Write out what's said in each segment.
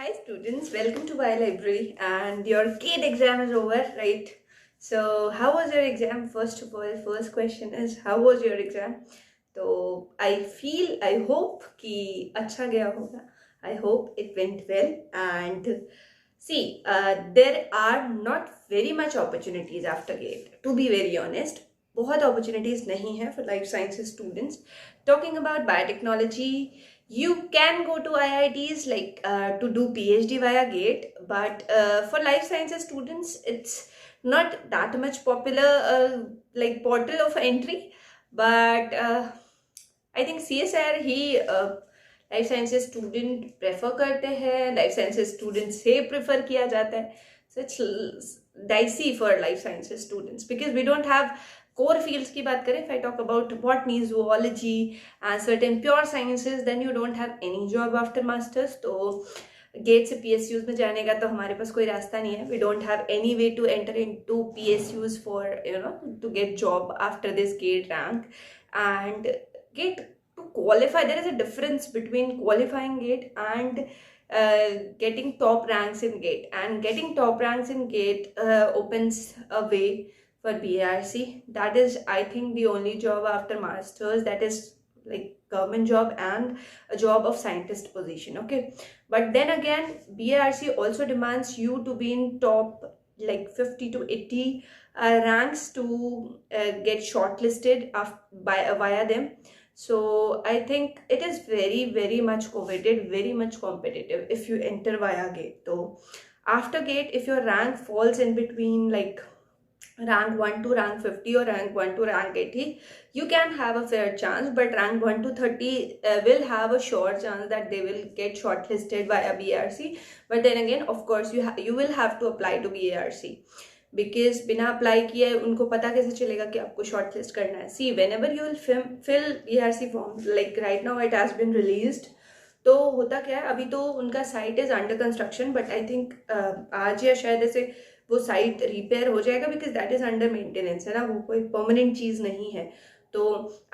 Hi students, welcome to my library and your GATE exam is over, right? So how was your exam? First of all, first question is how was your exam? So I hope कि अच्छा गया होगा. I hope it went well and see, there are not very much opportunities after GATE. To be very honest, बहुत opportunities नहीं है for life sciences students. Talking about biotechnology, you can go to IITs to do PhD via GATE, but for life sciences students, it's not that much popular portal of entry. But I think CSR ही life sciences student prefer करते हैं, life sciences student से prefer किया जाता है. So it's dicey for life sciences students because we don't have core fields की बात करें. If I talk about botany, zoology and certain pure sciences, then you don't have any job after masters. तो GATE से PSUs में जाने का तो हमारे पास कोई रास्ता नहीं है. We don't have any way to enter into PSUs for to get job after this GATE rank. And GATE to qualify, there is a difference between qualifying GATE and getting top ranks in GATE, and getting top ranks in GATE opens a way for BARC. That is, I think, the only job after masters that is like government job and a job of scientist position. Okay, but then again, BARC also demands you to be in top like 50 to 80 ranks to get shortlisted via them. So I think it is very, very much coveted, very much competitive if you enter via GATE. So after GATE, if your rank falls in between like rank 1 to rank 50 or rank 1 to rank 80, you can have a fair chance, but rank 1 to 30 will have a sure chance that they will get shortlisted via BARC. But then again, of course, you will have to apply to BARC. Because बिना apply किए उनको पता कैसे चलेगा कि आपको short list करना है. See whenever you will fill BARC form, like right now it has been released. तो होता क्या है, अभी तो उनका site is under construction, but I think आज या शायद ऐसे वो साइट रिपेयर हो जाएगा because that is under maintenance है ना, वो कोई परमानेंट चीज़ नहीं है. So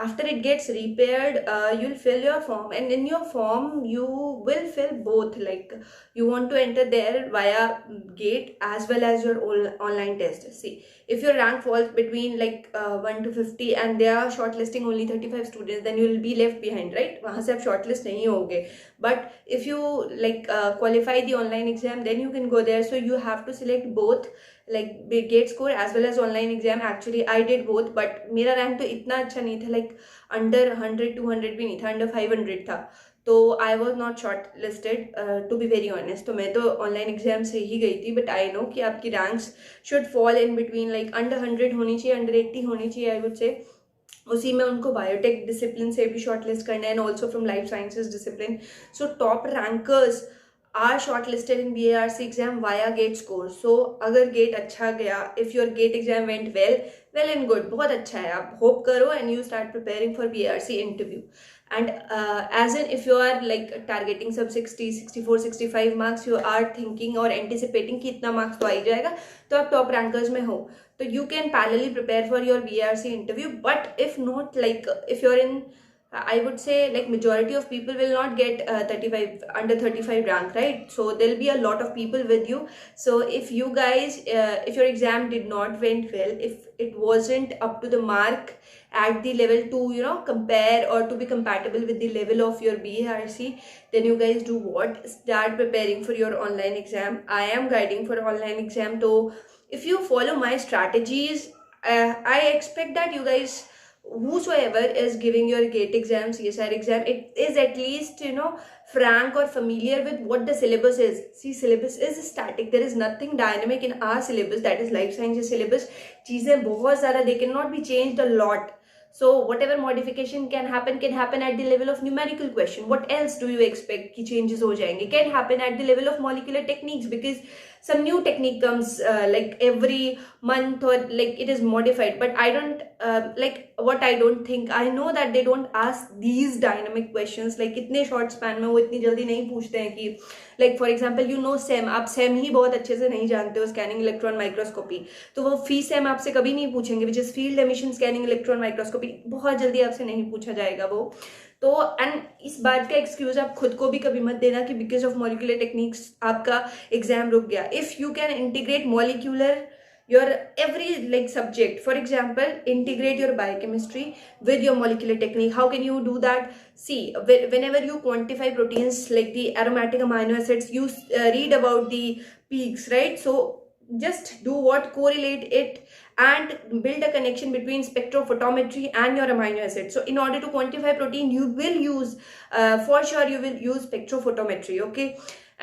after it gets repaired, you'll fill your form, and in your form you will fill both, like you want to enter there via GATE as well as your online test. See, if your rank falls between 1 to 50 and they are shortlisting only 35 students, then you will be left behind, right? वहाँ से आप shortlist नहीं होगे. But if you qualify the online exam, then you can go there. So you have to select both, like GATE score as well as online exam. Actually I did both, but मेरा rank तो इतना अच्छा नहीं था, like under 100 200 भी नहीं था, under 500 था. तो I was not shortlisted to be very honest. तो मैं तो ऑनलाइन एग्जाम से ही गई थी. बट आई नो कि आपकी ranks should fall in between, like under 100 होनी चाहिए, अंडर 80 होनी चाहिए, आई वुड से. उसी में उनको बायोटेक डिसिप्लिन से भी शॉर्टलिस्ट करना है, and also from life sciences discipline. So top rankers are shortlisted in BARC exam via GATE score. So अगर GATE अच्छा गया, if your GATE exam went well and good, बहुत अच्छा है, आप hope करो and you start preparing for BARC interview. And as in if you are like targeting some 60 64 65 marks, you are thinking or anticipating कि इतना marks तो आ ही जाएगा, तो आप top rankers में हो, तो you can parallelly prepare for your BARC interview. But if not, like if you're in, I would say like majority of people will not get 35 under 35 rank, right? So there'll be a lot of people with you. So if you guys if your exam did not went well, if it wasn't up to the mark at the level to compare or to be compatible with the level of your BARC, then you guys do what? Start preparing for your online exam. I am guiding for online exam, so if you follow my strategies, I expect that you guys, whosoever is giving your GATE exam, CSR exam, it is at least frank or familiar with what the syllabus is. See, syllabus is static. There is nothing dynamic in our syllabus, that is life sciences syllabus. चीजें बहुत ज़्यादा, they cannot be changed a lot. So whatever modification can happen at the level of numerical question. What else do you expect कि changes हो जाएंगे? Can happen at the level of molecular techniques, because some new technique comes like every month, or like it is modified. But I don't what I don't think, I know that they don't ask these dynamic questions, like इतने short span में वो इतनी जल्दी नहीं पूछते हैं कि like for example SEM, आप SEM ही बहुत अच्छे से नहीं जानते हो, स्कैनिंग इलेक्ट्रॉन माइक्रोस्कोपी, तो वो फी SEM आपसे कभी नहीं पूछेंगे, which is field emission scanning electron microscopy. Topic बहुत जल्दी आपसे नहीं पूछा जाएगा वो। तो एंड इस बात का एक्सक्यूज आप खुद को भी कभी मत देना कि बिकॉज ऑफ मॉलिक्यूलर टेक्निक्स आपका एग्जाम रुक गया। If you can integrate molecular your every like subject, for example integrate your biochemistry with your molecular technique. How can you do that? See, whenever you quantify proteins like the aromatic amino acids, you read about the peaks, right? So just do what, correlate it and build a connection between spectrophotometry and your amino acids. So in order to quantify protein, you will use for sure you will use spectrophotometry, okay?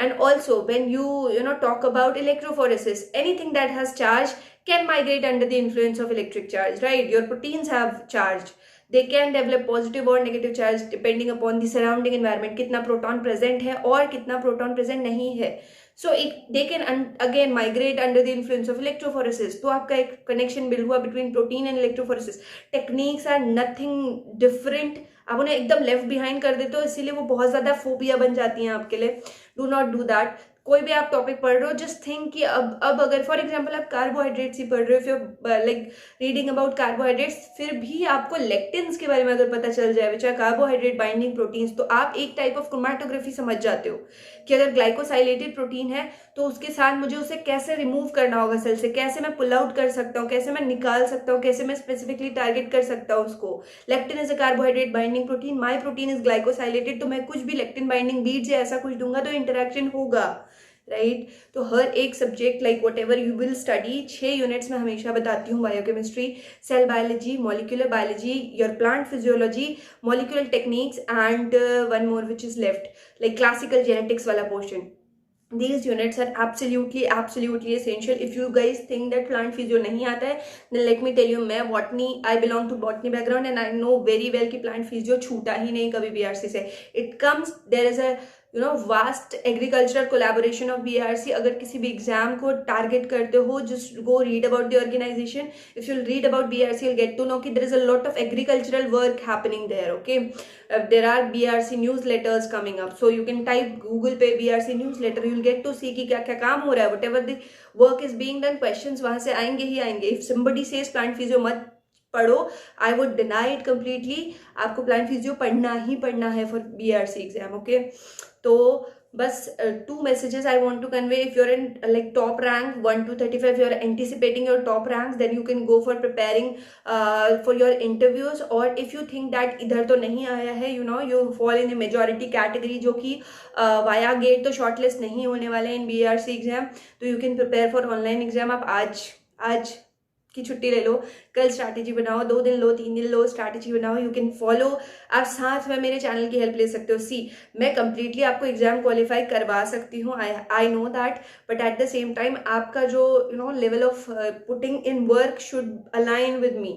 And also when you know talk about electrophoresis, anything that has charge can migrate under the influence of electric charge, right? Your proteins have charge, they can develop positive or negative charge depending upon the surrounding environment, कितना proton present है और कितना proton present नहीं है. So they can again migrate under the influence of electrophoresis. तो आपका एक connection build हुआ between protein and electrophoresis. Techniques are nothing different. आप उन्हें एकदम लेफ्ट बिहाइंड कर देते हो, इसीलिए वो बहुत ज्यादा फोबिया बन जाती हैं आपके लिए. Do not do that. कोई भी आप टॉपिक पढ़ रहे हो, जस्ट थिंक कि अब अगर फॉर एग्जांपल आप कार्बोहाइड्रेट्स ही पढ़ रहे हो, फिर लाइक रीडिंग अबाउट कार्बोहाइड्रेट्स, फिर भी आपको लेक्टिन्स के बारे में अगर पता चल जाए which are carbohydrate binding proteins, तो आप एक टाइप ऑफ क्रोमैटोग्राफी समझ जाते हो कि अगर ग्लाइकोसाइलेटेड प्रोटीन है तो उसके साथ मुझे उसे कैसे रिमूव करना होगा सेल से, कैसे मैं पुल आउट कर सकता हूँ, कैसे मैं निकाल सकता हूँ, कैसे मैं स्पेसिफिकली टारगेट कर सकता हूँ उसको. Lectin is a carbohydrate binding protein, my protein is glycosylated, तो मैं कुछ भी लेक्टिन बाइंडिंग बीट्स या ऐसा कुछ दूंगा तो इंटरेक्शन होगा, राइट? तो हर एक subject like whatever you will study, 6 units में हमेशा बताती हूँ. Biochemistry, cell biology, molecular biology, your plant physiology, molecular techniques and one more which is left like classical genetics वाला portion. These units are absolutely essential. If you guys think that plant physio नहीं आता है, then let me tell you, मैं botany, I belong to botany background and I know very well कि plant physio छूटा ही नहीं कभी BRC से. It comes, there is a vast agricultural collaboration of BRC. अगर किसी भी एग्जाम को टारगेट करते हो, just go read about the organization. If you'll read about BRC, you'll get to know कि there is a lot of agricultural work happening there, okay? There are BRC newsletters coming up, so you can type Google पे BRC newsletter, you'll get to see कि क्या क्या काम हो रहा है. whatever the work is being done, questions वहाँ से आएंगे ही आएंगे. If somebody says plant physio मत पढ़ो, I would deny it completely. आपको प्लांट फिजियो पढ़ना ही पढ़ना है फॉर BRC एग्जाम, ओके? तो बस 2 messages I want to convey. If you're in like top rank 1 to 35, you're anticipating your top ranks, then you can go for preparing for your interviews. or if you think that इधर तो नहीं आया है, you fall in a majority category जो कि via gate तो shortlist नहीं होने वाले in BRC एग्जाम, तो you can prepare for online exam. आप आज की छुट्टी ले लो, कल स्ट्रैटेजी बनाओ, 2 दिन लो, 3 दिन लो, स्ट्रैटेजी बनाओ. You can follow. आप साथ में मेरे चैनल की हेल्प ले सकते हो. सी, मैं कंप्लीटली आपको एग्जाम क्वालिफाई करवा सकती हूँ, I know that, but at the same time आपका जो level of putting in work should align with me,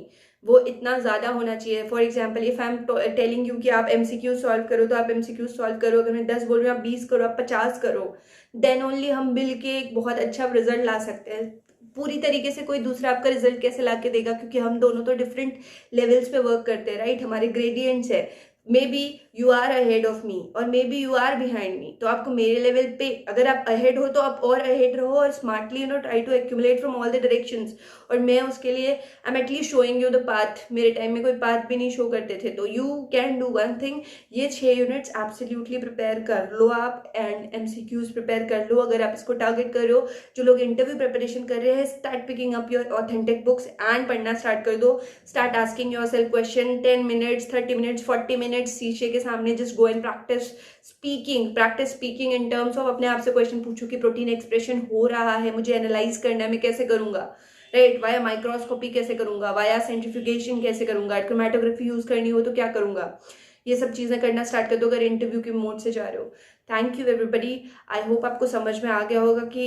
वो इतना ज़्यादा होना चाहिए. For example if I am telling you कि आप MCQ सॉल्व करो, तो आप MCQ सॉल्व करो. अगर मैं 10 बोल रही हूँ, आप 20 करो, आप 50 करो, देन ओनली हम मिल के एक बहुत अच्छा रिजल्ट ला सकते हैं. पूरी तरीके से कोई दूसरा आपका रिजल्ट कैसे ला के देगा, क्योंकि हम दोनों तो डिफरेंट लेवल्स पे वर्क करते हैं, राइट? हमारे ग्रेडियंट्स है. Maybe you are ahead of me और maybe you are behind me. तो आपको मेरे लेवल पे, अगर आप अहेड हो तो आप और अहेड रहो और smartly try to accumulate from all the directions. और मैं उसके लिए I am at least showing you the path. मेरे टाइम में कोई पाथ भी नहीं शो करते थे. तो you can do one thing, ये 6 यूनिट्स एब्सोल्युटली प्रिपेयर कर लो आप, एंड MCQs प्रिपेयर कर लो. अगर आप इसको टारगेट कर रहे हो, जो लोग इंटरव्यू प्रिपरेशन कर रहे हैं, start picking up your authentic books and पढ़ना स्टार्ट कर दो. Start asking your self question. 10 minutes, 30 minutes, 40 minutes शीशे के सामने just go and practice speaking in terms of अपने आप से क्वेश्चन पूछो कि प्रोटीन एक्सप्रेशन हो रहा है, मुझे एनालाइज करना है, मैं कैसे करूंगा, राइट? वाया माइक्रोस्कोपी कैसे करूंगा, वाया सेंट्रीफ्यूगेशन कैसे करूंगा, क्रोमैटोग्राफी यूज करनी हो तो क्या करूंगा. ये सब चीजें करना स्टार्ट कर दो अगर इंटरव्यू के मोड से जा रहे हो. Thank you everybody. I hope आपको समझ में आ गया होगा कि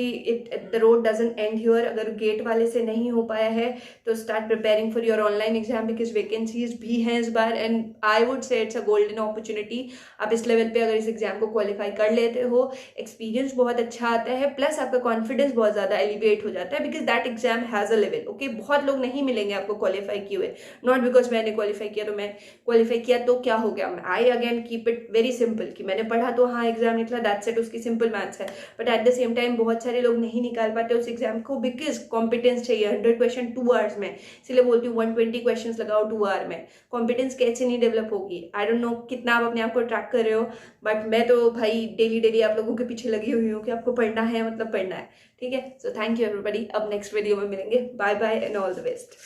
the road doesn't end here. अगर गेट वाले से नहीं हो पाया है तो start preparing for your online exam, because vacancies भी हैं इस बार, and I would say it's a golden opportunity. आप इस लेवल पे अगर इस एग्जाम को क्वालिफाई कर लेते हो, एक्सपीरियंस बहुत अच्छा आता है, प्लस आपका कॉन्फिडेंस बहुत ज़्यादा एलिवेट हो जाता है, because that exam has a level, okay? बहुत लोग नहीं मिलेंगे आपको क्वालिफाई किए हुए. नॉट बिकॉज मैंने क्वालिफाई किया तो मैं क्वालिफाई किया तो क्या हो गया. I again keep it very simple कि मैंने पढ़ा तो हाँ एग्जाम एग्जाम निकला, दैट्स इट, उसकी सिंपल मैथ्स है। But at the same time बहुत सारे लोग नहीं निकाल पाते उस एग्जाम को, बिकॉज कॉम्पिटेंस चाहिए 100 क्वेश्चन 2 आवर्स में। इसलिए बोलती हूँ 120 क्वेश्चन लगाओ 2 आवर में। कॉम्पिटेंस कैसे नहीं डेवलप होगी, आई डोंट नो कितना आप अपने आप को ट्रैक कर रहे हो, बट मैं तो भाई डेली डेली आप लोगों के पीछे लगी हुई हूँ कि आपको पढ़ना है मतलब पढ़ना है। ठीक है, सो थैंक यू एवरीबॉडी, अब नेक्स्ट वीडियो में मिलेंगे, bye bye and all the best.